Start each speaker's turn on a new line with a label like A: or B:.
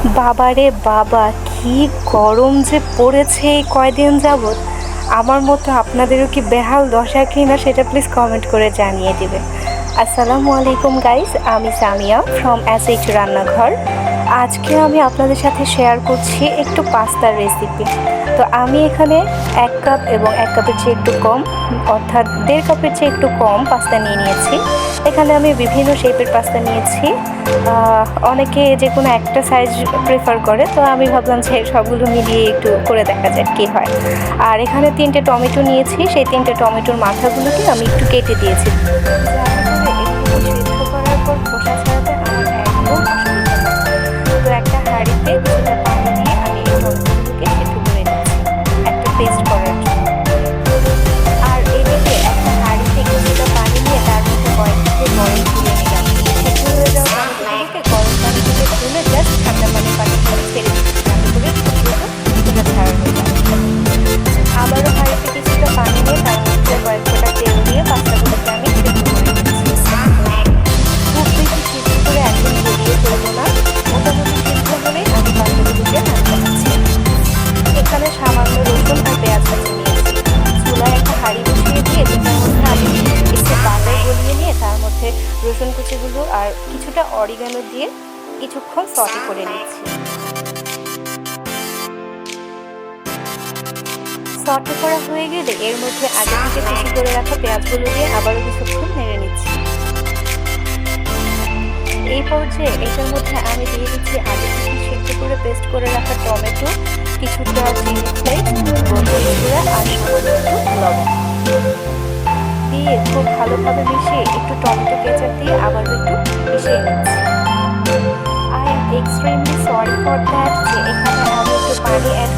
A: বাবারে বাবা, কি গরম যে পড়েছে এই কয়দিন যাবৎ। আমার মতো আপনাদেরও কি বেহাল দশা কিনা সেটা প্লিজ কমেন্ট করে জানিয়ে দিবে। আসসালামু আলাইকুম গাইস, আমি সামিয়া ফ্রম SH রান্নাঘর। আজকে আমি আপনাদের সাথে শেয়ার করছি একটু পাস্তার রেসিপি। তো আমি এখানে 1 কাপ এবং 1 কাপের চেয়ে একটু কম, অর্থাৎ 1.5 কাপের চেয়ে একটু কম পাস্তা নিয়ে নিয়েছি। এখানে আমি বিভিন্ন শেপের পাস্তা নিয়েছি। অনেকে যে কোনো একটা সাইজ প্রেফার করে, তো আমি ভাবলাম যে সবগুলো মিলিয়ে একটু করে দেখা যাক কী হয়। আর এখানে 3টে টমেটো নিয়েছি, সেই 3টে টমেটোর মাথাগুলোকে আমি একটু কেটে দিয়েছি, যাতে করে একটু সিদ্ধ করার পর খোসা ছাড়াতে আমার একদম অসুবিধা হয়। তো একটা হাঁড়িতে কিছুটা পানি দিয়ে আমি এই টমেটোগুলোকে সিদ্ধ করে নিচ্ছি একটা পেস্ট করার জন্য। আর এদিকে একটা হাঁড়িতে কিছুটা পানি নিয়ে তার মধ্যে কয়েকটা গরম তুলে নিলাম। সিদ্ধ হয়ে যাওয়া টমেটোগুলোকে গরম পানি থেকে তুলে জাস্ট ঠান্ডা পানি করে ছেড়ে দিচ্ছি, যাতে করে খোসা ছাড়ানো যায়। আবারও হাঁড়িতে কিছুটা পানি নিয়ে তার মধ্যে কয়েক ফোঁটা তেল দিয়ে পাস্তাগুলোকে আমি সিদ্ধ করে নিচ্ছি। খুব বেশি সিদ্ধ করে একদম গলিয়ে ফেলবো না, মোটামুটি সিদ্ধ হলেই আমি পাস্তাগুলোকে নামিয়ে নিচ্ছি। এখানে সামান্য রসুন আর পেঁয়াজ কুচি নিয়েছি। চুলায় একটা হাঁড়ি বসিয়ে দিয়ে যেটার মধ্যে আমি একটু বাটার গলিয়ে নিয়ে তার মধ্যে রসুন কুচিগুলো আর কিছুটা অরিগানো দিয়ে কিছুক্ষণ সটে করে নিচ্ছি। সটে করা হয়ে গেলে এর মধ্যে আগে থেকে কুচি করে রাখা পেঁয়াজগুলো দিয়ে আবারও কিছুক্ষণ নেড়ে নিচ্ছি। এই পর্যায়ে এটার মধ্যে আমি দিয়ে দিচ্ছি আগে থেকে সিদ্ধ করে পেস্ট করে রাখা টমেটো, কিছুটা চিলি ফ্লেক্স, গোলমরিচ গুঁড়া আর সামান্য একটু লবণ দিয়ে খুব ভালোভাবে মিশিয়ে একটু টমেটো কেচাপ দিয়ে আবার একটু মিশিয়ে নিচ্ছি। I am extremely sorry for that যে এখানে আমি একটু পানি অ্যাড